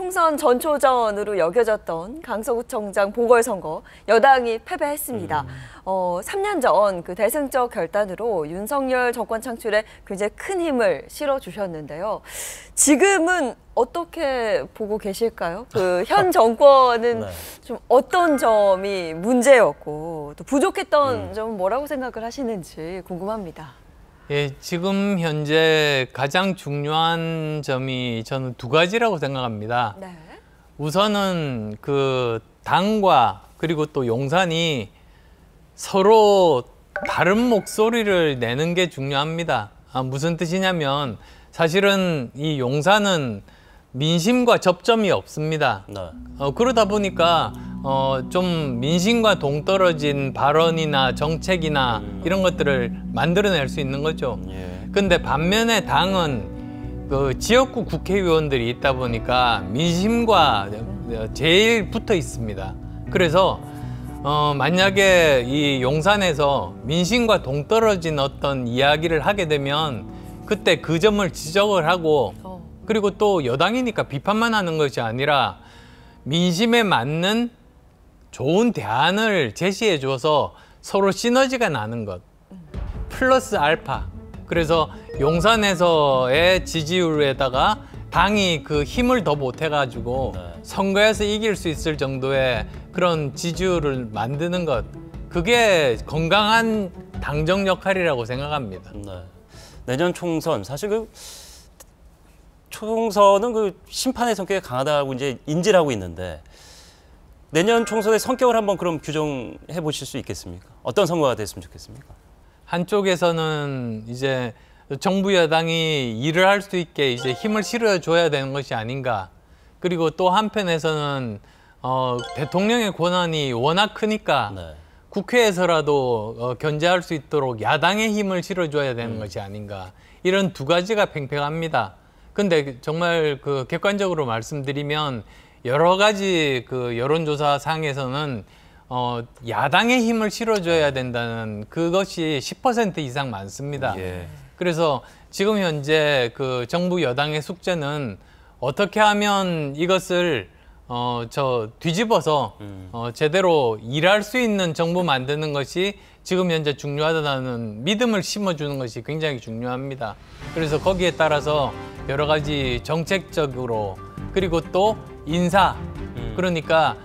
총선 전초전으로 여겨졌던 강서구청장 보궐선거 여당이 패배했습니다. 3년 전 그 대승적 결단으로 윤석열 정권 창출에 굉장히 큰 힘을 실어주셨는데요. 지금은 어떻게 보고 계실까요? 그 현 정권은 네. 좀 어떤 점이 문제였고 또 부족했던 점은 뭐라고 생각을 하시는지 궁금합니다. 예, 지금 현재 가장 중요한 점이 저는 두 가지라고 생각합니다. 네. 우선은 그 당과 그리고 또 용산이 서로 다른 목소리를 내는 게 중요합니다. 무슨 뜻이냐면 사실은 이 용산은 민심과 접점이 없습니다. 네. 그러다 보니까 좀 민심과 동떨어진 발언이나 정책이나 이런 것들을 만들어낼 수 있는 거죠. 예. 근데 반면에 당은 그 지역구 국회의원들이 있다 보니까 민심과 제일 붙어 있습니다. 그래서 만약에 이 용산에서 민심과 동떨어진 어떤 이야기를 하게 되면 그때 그 점을 지적을 하고 그리고 또 여당이니까 비판만 하는 것이 아니라 민심에 맞는 좋은 대안을 제시해 줘서 서로 시너지가 나는 것 플러스 알파. 그래서 용산에서의 지지율에다가 당이 그 힘을 더 못해가지고 선거에서 이길 수 있을 정도의 그런 지지율을 만드는 것, 그게 건강한 당정 역할이라고 생각합니다. 네. 내년 총선 사실 그 총선은 그 심판의 성격이 강하다고 이제 인지를 하고 있는데 내년 총선의 성격을 한번 그럼 규정해 보실 수 있겠습니까? 어떤 선거가 됐으면 좋겠습니까? 한쪽에서는 이제 정부 여당이 일을 할 수 있게 이제 힘을 실어줘야 되는 것이 아닌가. 그리고 또 한편에서는 대통령의 권한이 워낙 크니까 네. 국회에서라도 견제할 수 있도록 야당의 힘을 실어줘야 되는 것이 아닌가. 이런 두 가지가 팽팽합니다. 근데 정말 그 객관적으로 말씀드리면 여러 가지 그 여론조사 상에서는 야당의 힘을 실어줘야 된다는 그것이 10% 이상 많습니다. 예. 그래서 지금 현재 그 정부 여당의 숙제는 어떻게 하면 이것을 뒤집어서 제대로 일할 수 있는 정부 만드는 것이 지금 현재 중요하다는 믿음을 심어주는 것이 굉장히 중요합니다. 그래서 거기에 따라서 여러 가지 정책적으로 그리고 또 인사 그러니까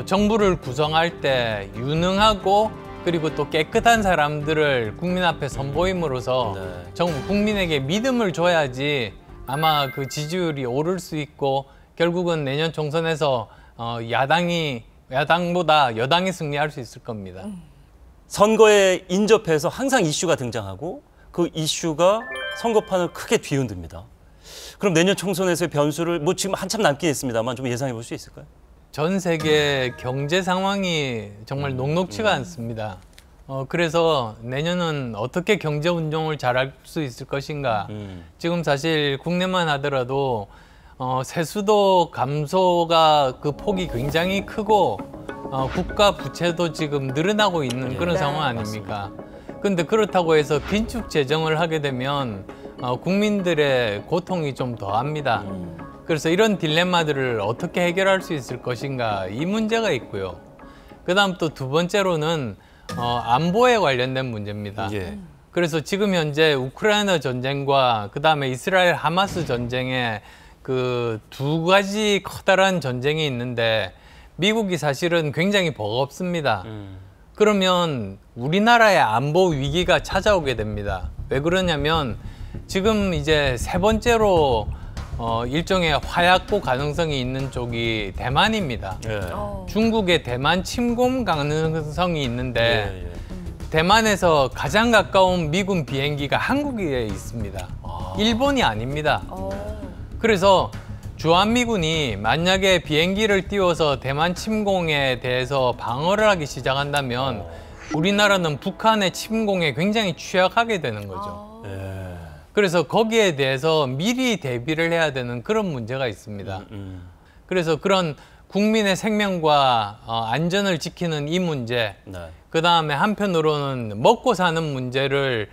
정부를 구성할 때 유능하고 그리고 또 깨끗한 사람들을 국민 앞에 선보임으로써 정부 국민에게 믿음을 줘야지 아마 그 지지율이 오를 수 있고 결국은 내년 총선에서 야당보다 여당이 승리할 수 있을 겁니다. 선거에 인접해서 항상 이슈가 등장하고 그 이슈가 선거판을 크게 뒤흔듭니다. 그럼 내년 총선에서의 변수를 뭐 지금 한참 남긴 했습니다만 좀 예상해 볼 수 있을까요? 전 세계 경제 상황이 정말 녹록치가 않습니다. 그래서 내년은 어떻게 경제 운동을 잘할 수 있을 것인가. 지금 사실 국내만 하더라도 세수도 감소가 그 폭이 굉장히 크고 국가 부채도 지금 늘어나고 있는 그런 상황 아닙니까? 근데 그렇다고 해서 긴축 재정을 하게 되면 국민들의 고통이 좀 더합니다. 그래서 이런 딜레마들을 어떻게 해결할 수 있을 것인가 이 문제가 있고요. 그다음 또 두 번째로는 안보에 관련된 문제입니다. 예. 그래서 지금 현재 우크라이나 전쟁과 그다음에 이스라엘 하마스 전쟁에 그 두 가지 커다란 전쟁이 있는데 미국이 사실은 굉장히 버겁습니다. 그러면 우리나라의 안보 위기가 찾아오게 됩니다. 왜 그러냐면 지금 이제 세 번째로 일종의 화약고 가능성이 있는 쪽이 대만입니다. 예. 중국의 대만 침공 가능성이 있는데 예, 예. 대만에서 가장 가까운 미군 비행기가 한국에 있습니다. 일본이 아닙니다. 그래서 주한미군이 만약에 비행기를 띄워서 대만 침공에 대해서 방어를 하기 시작한다면 우리나라는 북한의 침공에 굉장히 취약하게 되는 거죠. 예. 그래서 거기에 대해서 미리 대비를 해야 되는 그런 문제가 있습니다. 그래서 그런 국민의 생명과 안전을 지키는 이 문제, 네. 그다음에 한편으로는 먹고 사는 문제를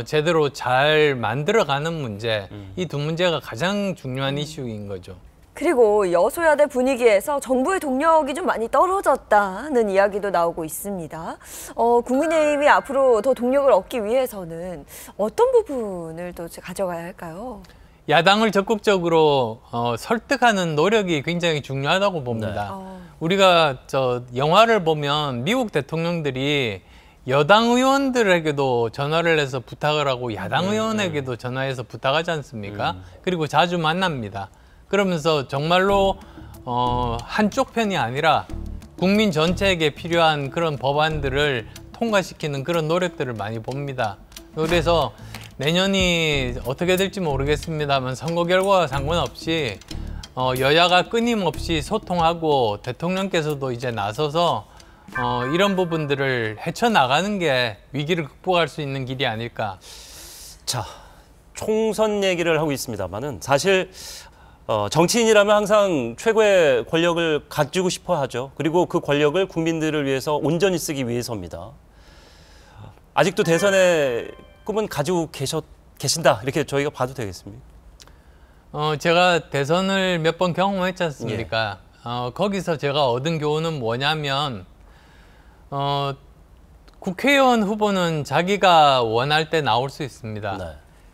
제대로 잘 만들어가는 문제, 이 두 문제가 가장 중요한 이슈인 거죠. 그리고 여소야대 분위기에서 정부의 동력이 좀 많이 떨어졌다는 이야기도 나오고 있습니다. 국민의힘이 앞으로 더 동력을 얻기 위해서는 어떤 부분을 또 가져가야 할까요? 야당을 적극적으로 설득하는 노력이 굉장히 중요하다고 봅니다. 우리가 영화를 보면 미국 대통령들이 여당 의원들에게도 전화를 해서 부탁을 하고 야당 의원에게도 전화해서 부탁하지 않습니까? 그리고 자주 만납니다. 그러면서 정말로 한쪽 편이 아니라 국민 전체에게 필요한 그런 법안들을 통과시키는 그런 노력들을 많이 봅니다. 그래서 내년이 어떻게 될지 모르겠습니다만 선거 결과와 상관없이 여야가 끊임없이 소통하고 대통령께서도 이제 나서서 이런 부분들을 헤쳐나가는 게 위기를 극복할 수 있는 길이 아닐까. 자, 총선 얘기를 하고 있습니다만은 사실 정치인이라면 항상 최고의 권력을 가지고 싶어 하죠. 그리고 그 권력을 국민들을 위해서 온전히 쓰기 위해서입니다. 아직도 대선의 꿈은 가지고 계신다 이렇게 저희가 봐도 되겠습니까? 제가 대선을 몇 번 경험했지 않습니까? 거기서 제가 얻은 교훈은 뭐냐면 국회의원 후보는 자기가 원할 때 나올 수 있습니다. 네.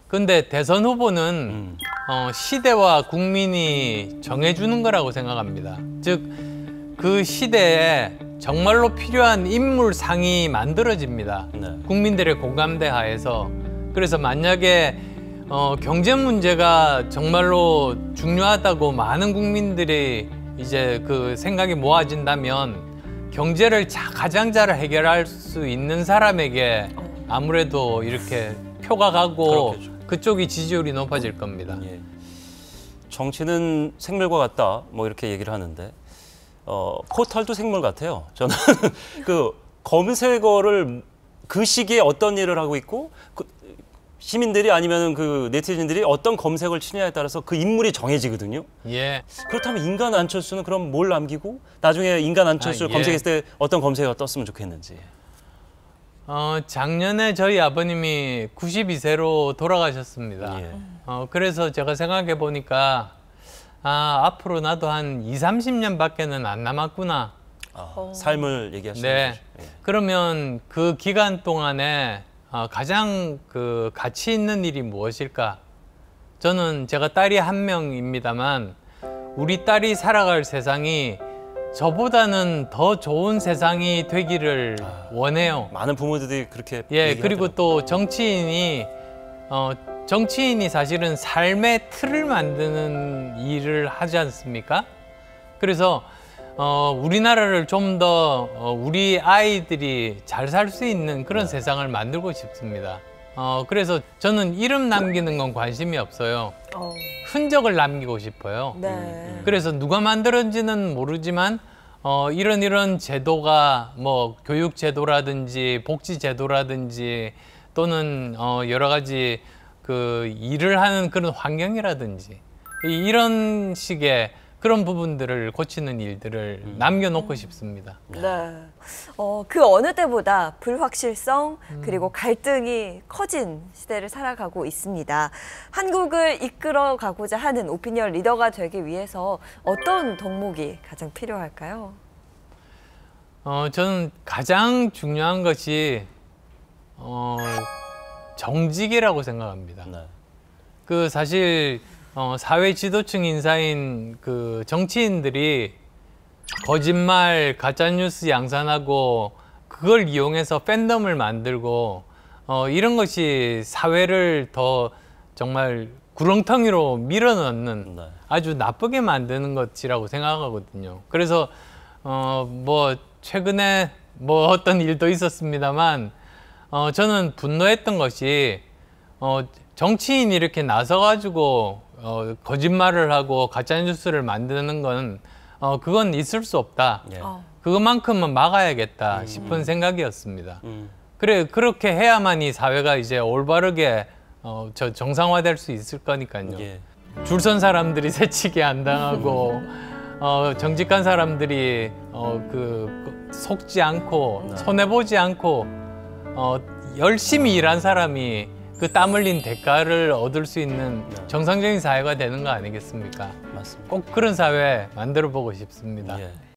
근데 대선 후보는 시대와 국민이 정해주는 거라고 생각합니다. 즉 그 시대에 정말로 필요한 인물상이 만들어집니다. 네. 국민들의 공감대 하에서. 그래서 만약에 경제 문제가 정말로 중요하다고 많은 국민들이 이제 그 생각이 모아진다면 경제를 가장 잘 해결할 수 있는 사람에게 아무래도 이렇게 표가 가고 그렇겠죠. 그쪽이 지지율이 높아질 겁니다. 예. 정치는 생물과 같다 뭐 이렇게 얘기를 하는데 포털도 생물 같아요. 저는 그 검색어를 그 시기에 어떤 일을 하고 있고 시민들이 아니면 그 네티즌들이 어떤 검색을 치느냐에 따라서 그 인물이 정해지거든요. 예. 그렇다면 인간 안철수는 그럼 뭘 남기고 나중에 인간 안철수를 예. 검색했을 때 어떤 검색어가 떴으면 좋겠는지. 작년에 저희 아버님이 92세로 돌아가셨습니다. 예. 그래서 제가 생각해 보니까 앞으로 나도 한 20-30년밖에는 안 남았구나. 삶을 얘기하시는 네. 거죠. 예. 그러면 그 기간 동안에 가장 그 가치 있는 일이 무엇일까? 저는 제가 딸이 한 명입니다만 우리 딸이 살아갈 세상이 저보다는 더 좋은 세상이 되기를 원해요. 많은 부모들이 그렇게 예, 얘기하더라고요. 그리고 또 정치인이 사실은 삶의 틀을 만드는 일을 하지 않습니까? 그래서 우리나라를 좀 더 우리 아이들이 잘 살 수 있는 그런 세상을 만들고 싶습니다. 그래서 저는 이름 남기는 건 관심이 없어요. 흔적을 남기고 싶어요. 네. 그래서 누가 만들었는지는 모르지만 이런 제도가 뭐 교육 제도라든지 복지 제도라든지 또는 여러 가지 그 일을 하는 그런 환경이라든지 이런 식의 그런 부분들을 고치는 일들을 남겨놓고 싶습니다. 네. 그 어느 때보다 불확실성 그리고 갈등이 커진 시대를 살아가고 있습니다. 한국을 이끌어가고자 하는 오피니언 리더가 되기 위해서 어떤 덕목이 가장 필요할까요? 저는 가장 중요한 것이 정직이라고 생각합니다. 네. 그 사실 사회 지도층 인사인 그 정치인들이 거짓말, 가짜뉴스 양산하고 그걸 이용해서 팬덤을 만들고 이런 것이 사회를 더 정말 구렁텅이로 밀어넣는 네. 아주 나쁘게 만드는 것이라고 생각하거든요. 그래서 뭐 최근에 뭐 어떤 일도 있었습니다만 저는 분노했던 것이 정치인이 이렇게 나서가지고 거짓말을 하고 가짜뉴스를 만드는 건 그건 있을 수 없다. 예. 그것만큼은 막아야겠다 싶은 생각이었습니다. 음. 그렇게 해야만이 사회가 이제 올바르게 정상화될 수 있을 거니까요. 예. 줄 선 사람들이 새치기 안 당하고 정직한 사람들이 속지 않고 손해 보지 않고 열심히 일한 사람이 그 땀 흘린 대가를 얻을 수 있는 네. 정상적인 사회가 되는 거 아니겠습니까? 맞습니다. 꼭 그런 사회 만들어 보고 싶습니다. 예.